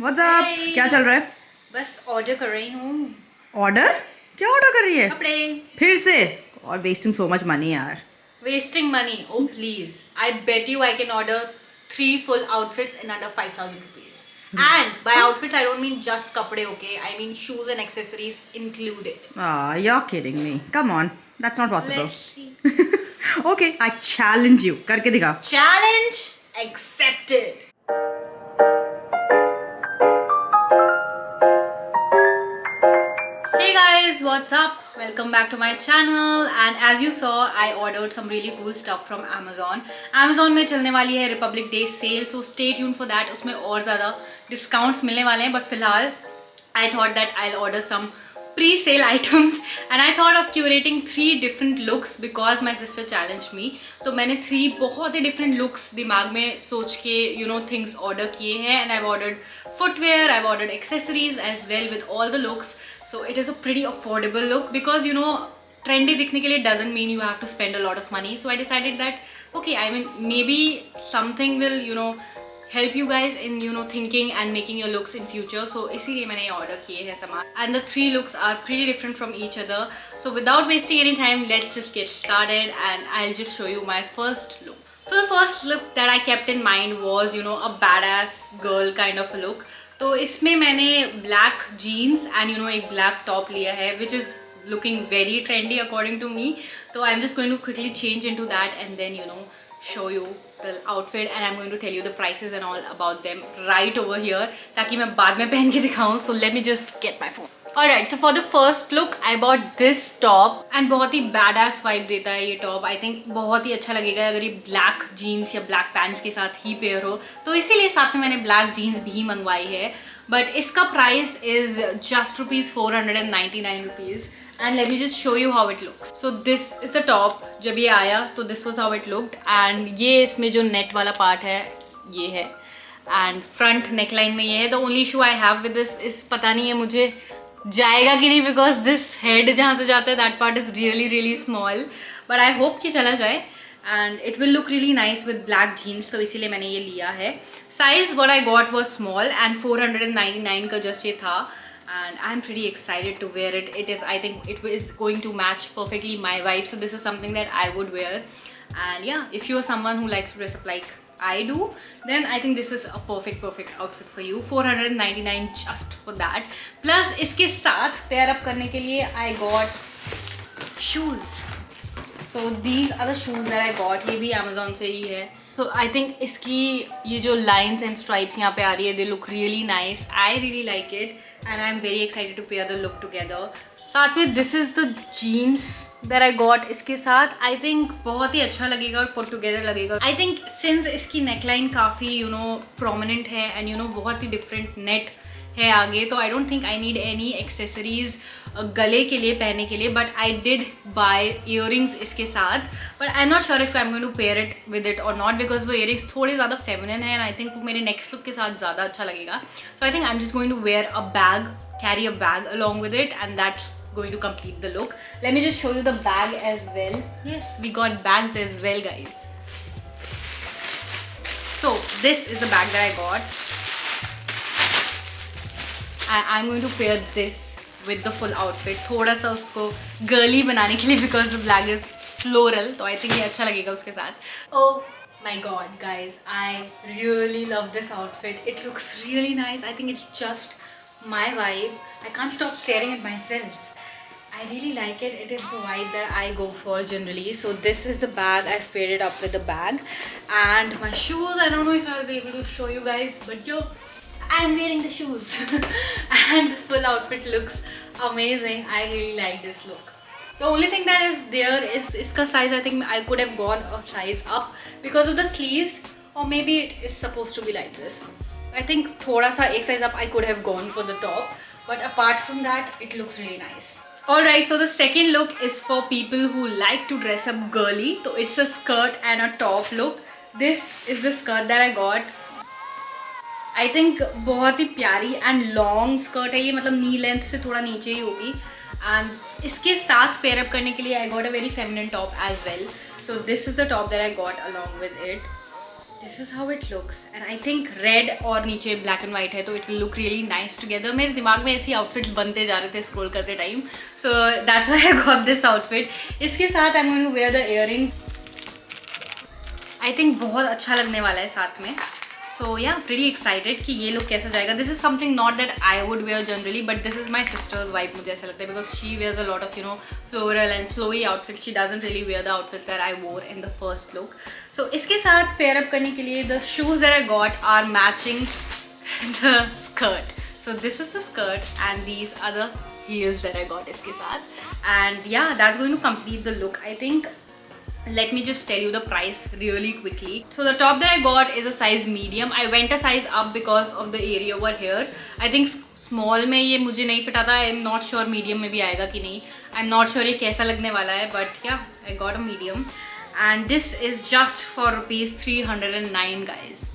What's up? क्या चल रहा है? बस ऑर्डर कर रही हूँ। ऑर्डर? क्या ऑर्डर कर रही है कपड़े। फिर से? और वेस्टिंग सो मच मनी यार। Wasting money. Oh please. I bet you I can order 3 full outfits in under 5,000 rupees. And by outfits I don't mean just kapde, okay? I mean shoes and accessories included. You're kidding me. Come on, that's not possible. Let's see. Okay, I challenge you. करके दिखा। Challenge accepted. Hey guys, what's up? Welcome back to my channel. And as you saw, I ordered some really cool stuff from Amazon. Amazon में चलने वाली है Republic Day sale, so stay tuned for that. उसमें और ज़्यादा discounts मिलने वाले हैं, but फिलहाल I thought that I'll order some pre-sale items and I thought of curating 3 different looks because my sister challenged me. तो मैंने 3 बहुत ही different looks दिमाग में सोच के things order किए हैं, and I've ordered footwear, I've ordered accessories as well with all the looks. So it is a pretty affordable look because trendy दिखने के लिए doesn't mean you have to spend a lot of money. So I decided that okay, I mean maybe something will help you guys in thinking and making your looks in future. So इसीलिए मैंने ये order किए हैं सामान, and the 3 looks are pretty different from each other. So without wasting any time, let's just get started and I'll just show you my first look. So the first look that I kept in mind was a badass girl kind of a look. तो इसमें मैंने black jeans and एक black top लिया है, which is looking very trendy according to me. So I'm just going to quickly change into that and then show you the outfit, and I'm going to tell you the prices and all about them right over here ताकि मैं बाद में पहन के दिखाऊं. So let me just get my phone. Alright, so for the first look I bought this top and बहुत ही badass vibe देता है ये top. I think बहुत ही अच्छा लगेगा अगर ये black jeans या black pants के साथ ही पेयर हो, तो इसीलिए साथ में मैंने black jeans भी मंगवाई है. But इसका price is just ₹499 rupees. And let me just show you how it looks. So this is the top. जब ये आया तो this was how it looked. And ये इसमें जो net वाला part है ये है, and front neckline में ये है. The only issue I have with this is पता नहीं है मुझे जाएगा कि नहीं, because this head जहाँ से जाता है that part is really small. But I hope कि चला जाए and it will look really nice with black jeans. तो इसीलिए मैंने ये लिया है. Size what I got was small and 499 का just ये था. And I'm pretty excited to wear it. I think it is going to match perfectly my vibe. So this is something that I would wear. And yeah, if you're someone who likes to dress up like I do, then I think this is a perfect outfit for you. 499 just for that. Plus इसके साथ pair up करने के लिए I got shoes. So these are the shoes that I got. ये भी Amazon से ही है. So I think इसकी ये जो lines and stripes यहाँ पे आ रही है, they look really nice. I really like it and I'm very excited to pair the look together. साथ में this is the jeans that I got. इसके साथ I think बहुत ही अच्छा लगेगा और put together लगेगा. I think since इसकी neckline काफ़ी prominent है and बहुत ही different net है आगे, तो I don't think I need any accessories गले के लिए पहनने के लिए. But I did buy earrings इसके साथ, but I'm not sure if I'm going to pair it with it or not because वो earrings थोड़े ज़्यादा feminine है and I think वो मेरे next look के साथ ज़्यादा अच्छा लगेगा. So I think I'm just going to wear a bag, carry a bag along with it, and that's going to complete the look. Let me just show you the bag as well. Yes, we got bags as well, guys. So this is the bag that I got. I'm going to pair this with the full outfit. थोड़ा सा उसको girly बनाने के लिए because the black is floral, तो I think ये अच्छा लगेगा उसके साथ. Oh my god, guys, I really love this outfit. It looks really nice. I think it's just my vibe. I can't stop staring at myself. I really like it. It is the vibe that I go for generally. So this is the bag. I've paired it up with the bag. And my shoes, I don't know if I'll be able to show you guys, but yo, I'm wearing the shoes and the full outfit looks amazing. I really like this look. The only thing that is there is iska size. I think I could have gone a size up because of the sleeves, or maybe it is supposed to be like this. I think thoda sa ek size up I could have gone for the top, but apart from that it looks really nice. Alright, so the second look is for people who like to dress up girly. So it's a skirt and a top look. This is the skirt that I got. I think बहुत ही प्यारी and long skirt है ये, मतलब knee length से थोड़ा नीचे ही होगी. And इसके साथ pair up करने के लिए I got a very feminine top as well. So this is the top that I got along with it. This is how it looks and I think red और नीचे black and white है तो it will look really nice together. मेरे दिमाग में ऐसी outfits बनते जा रहे थे scroll करते time, so that's why I got this outfit. इसके साथ I'm going to wear the earrings. I think बहुत अच्छा लगने वाला है साथ में. So yeah, pretty excited कि ये look कैसा जाएगा. This is something not that I would wear generally, but this is my sister's vibe मुझे ऐसा लगता है because she wears a lot of floral and flowy outfits. She doesn't really wear the outfits that I wore in the first look. So इसके साथ pair up करने के लिए the shoes that I got are matching the skirt. So this is the skirt and these are the heels that I got इसके साथ. And yeah, that's going to complete the look. I think let me just tell you the price really quickly. So the top that I got is a size medium. I went a size up because of the area over here. I think small में ये मुझे नहीं फिटा था. I'm not sure medium में भी आएगा कि नहीं. I'm not sure ये कैसा लगने वाला है, but yeah, I got a medium. And this is just for rupees 309 guys.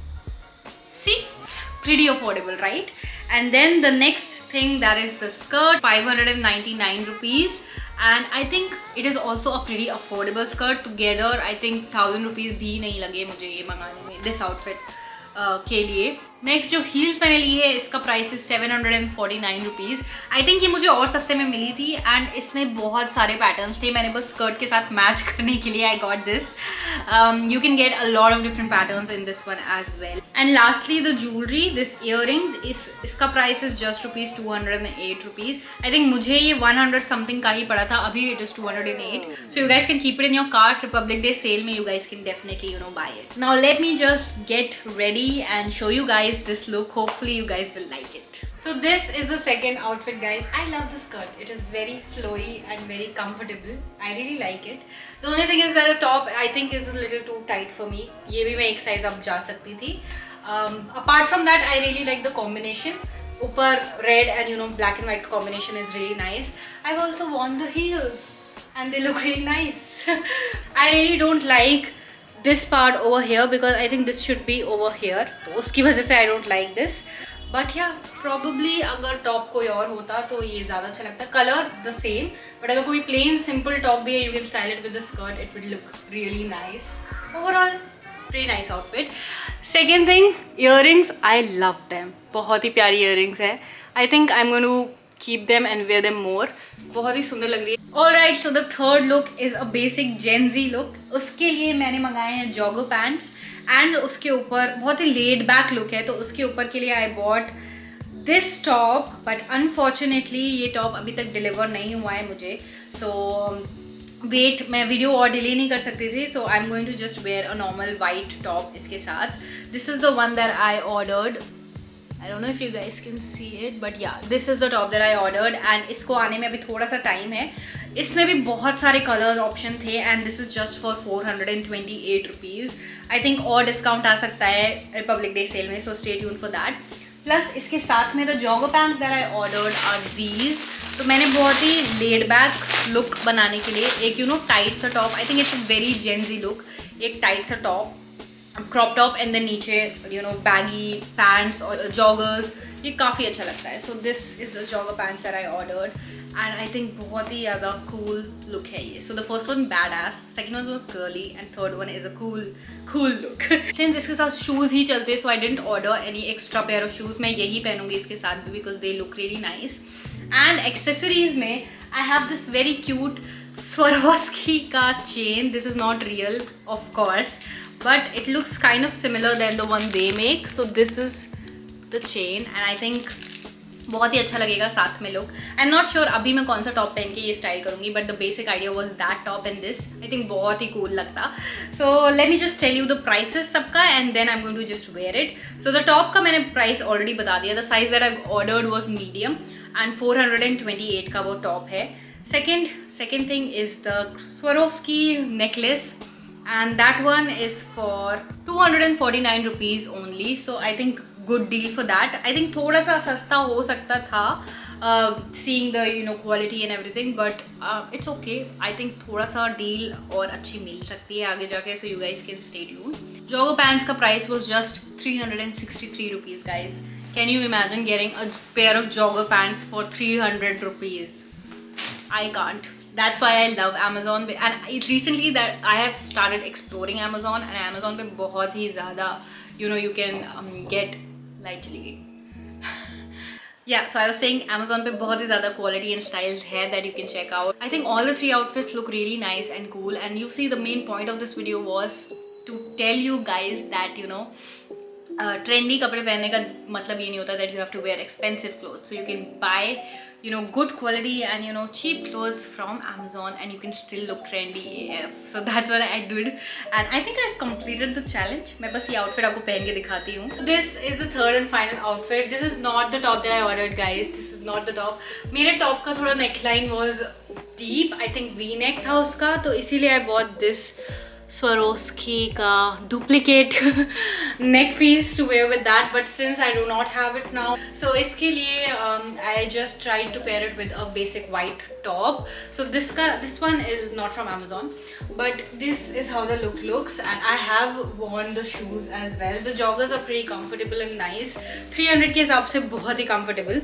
See? Pretty affordable, right? And then the next thing, that is the skirt, 599 rupees. And I think it is also a pretty affordable skirt. Together I think 1000 rupees भी नहीं लगे मुझे ये मंगाने में this outfit के लिए. Next जो हील्स मैंने ली है इसका price is 749 rupees. I think ये मुझे और सस्ते में मिली थी एंड इसमें बहुत सारे पैटर्न्स थे. मैंने बस स्कर्ट के साथ मैच करने के लिए I got this. You can get a lot of different patterns in this one as well. And lastly the jewellery, this earrings, इसका price is just rupees 208 rupees. I think मुझे ये 100 something का ही पड़ा था, अभी it is 208. So you guys can keep it in your cart. Republic day sale में you guys can definitely buy it. Now let me just get ready and show you guys this look. Hopefully you guys will like it. So this is the second outfit guys. I love the skirt. It is very flowy and very comfortable. I really like it. The only thing is that the top I think is a little too tight for me. ये भी मैं एक size up जा सकती थी. Apart from that I really like the combination. ऊपर red and black and white combination is really nice. I've also worn the heels and they look really nice. I really don't like this part over here because I think this should be over here. तो उसकी वजह से I don't like this. But yeah, probably अगर top कोई और होता तो ये ज़्यादा अच्छा लगता. Color the same, but अगर कोई plain simple top भी है, you can style it with the skirt. It would look really nice. Overall, pretty nice outfit. Second thing, earrings. I love them. बहुत ही प्यारी earrings है. I think I'm going to keep them and wear them more. बहुत ही सुंदर लग रही है. Alright, so the third look is a basic Gen Z look. उसके लिए मैंने मंगाए हैं jogger pants and उसके ऊपर बहुत ही laid back look है, तो उसके ऊपर के लिए I bought this top, but unfortunately ये top अभी तक deliver नहीं हुआ है मुझे. So वेट, मैं वीडियो और डिले नहीं कर सकती थी, so I am going to just wear a normal white top इसके साथ. This is the one that I ordered. I don't know if you guys can see it, but yeah, this is the top that I ordered and इसको आने में अभी थोड़ा सा time है. इसमें भी बहुत सारे कलर्स ऑप्शन थे and this is just for 428 rupees. I think और डिस्काउंट आ सकता है रिपब्लिक डे सेल में, so stay tuned for that. Plus इसके साथ में the jogger pants that I ordered are these. तो मैंने बहुत ही लेड बैक लुक बनाने के लिए एक टाइट सा top, I think it's a very Gen Z look, एक टाइट सा top, crop top and then नीचे बैगी पैंट्स और जॉगर्स, ये काफ़ी अच्छा लगता है. So this is the jogger pants that I ordered and I think बहुत ही ज़्यादा कूल लुक है ये. So the first one badass, second one was girly and third one is a cool look. Since इसके साथ shoes ही चलते, so I didn't order any extra pair of shoes. मैं यही पहनूंगी इसके साथ भी because they look really nice. And accessories में I have this very cute Swarovski का चेन. This is not real of course, but it looks kind of similar than the one they make. So this is the chain and I think बहुत ही अच्छा लगेगा साथ में look. I'm not sure अभी मैं कौन सा टॉप पहन के ये स्टाइल करूँगी, but the basic idea was that top and this. I think बहुत ही cool लगता. So let me just tell you the prices सबका and then I'm going to just wear it. So the top का मैंने price already बता दिया. The size that I ordered was medium and 428 का वो top है. Second thing is the Swarovski necklace. And that one is for 249 rupees only. So I think good deal for that. I think थोड़ा सा सस्ता हो सकता था, seeing the quality and everything, but it's okay. I think थोड़ा सा deal और अच्छी मिल सकती है आगे जाके. So you guys can stay tuned. Jogger pants का price was just 363 rupees guys. Can you imagine getting a pair of jogger pants for 300 rupees? I can't. That's why I love Amazon. And it's recently that I have started exploring Amazon, and Amazon पे बहुत ही ज़्यादा you can get light चली गई. Yeah, so I was saying Amazon पे बहुत ही ज़्यादा quality and styles है that you can check out. I think all the 3 outfits look really nice and cool, and you see the main point of this video was to tell you guys that trendy कपड़े पहनने का मतलब ये नहीं होता that you have to wear expensive clothes. So you can buy good quality and cheap clothes from Amazon, and you can still look trendy AF. So that's what I did, and I think I've completed the challenge. मैं बस ये outfit आपको पहन के दिखाती हूँ. This is the third and final outfit. This is not the top that I ordered, guys. This is not the top. मेरे top का थोड़ा neckline was deep. I think V-neck था उसका, तो इसीलिए I bought this Swarovski का duplicate neck piece to wear with that, but since I do not have it now, so इसके लिए I just tried to pair it with a basic white top. So this one is not from Amazon, but this is how the look looks, and I have worn the shoes as well. The joggers are pretty comfortable and nice. 300 के हिसाब से बहुत ही comfortable.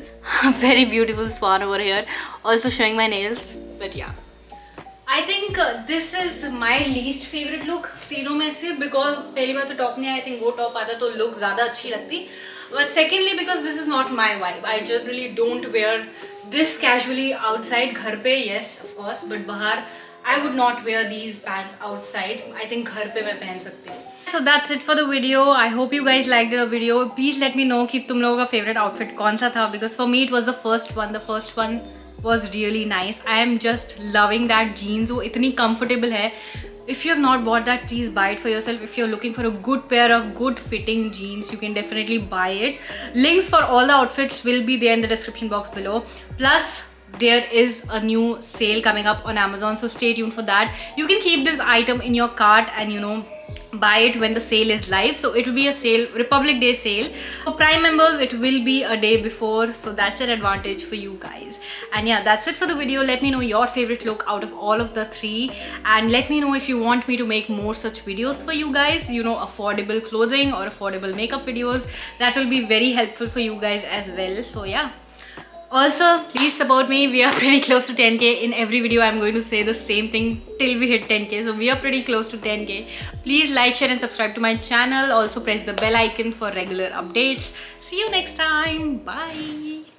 Very beautiful swan over here, also showing my nails, but yeah. I think this is my least favorite look तीनों में से, because पहली बार तो top नहीं, I think वो टॉप आता तो look ज़्यादा अच्छी लगती, but secondly because this is not my vibe. I generally don't wear this casually outside. घर पे yes of course, but बाहर I would not wear these pants outside. I think घर पे मैं पहन सकती हूँ. So that's it for the video. I hope you guys liked the video. Please let me know कि तुम लोगों का favorite outfit कौन सा था, because for me it was the first one. The first one was really nice. I am just loving that jeans. वो इतनी comfortable है. If you have not bought that, please buy it for yourself. If you're looking for a good pair of good fitting jeans, you can definitely buy it. Links for all the outfits will be there in the description box below. Plus, there is a new sale coming up on Amazon, so stay tuned for that. You can keep this item in your cart and buy it when the sale is live. So it will be a sale, Republic Day sale. For Prime members, it will be a day before, so that's an advantage for you guys. And yeah, that's it for the video. Let me know your favorite look out of all of the 3, and let me know if you want me to make more such videos for you guys, affordable clothing or affordable makeup videos. That will be very helpful for you guys as well. So yeah. Also, please support me. We are pretty close to 10k. In every video I'm going to say the same thing till we hit 10k. So we are pretty close to 10k. Please like, share and subscribe to my channel. Also press the bell icon for regular updates. See you next time. Bye.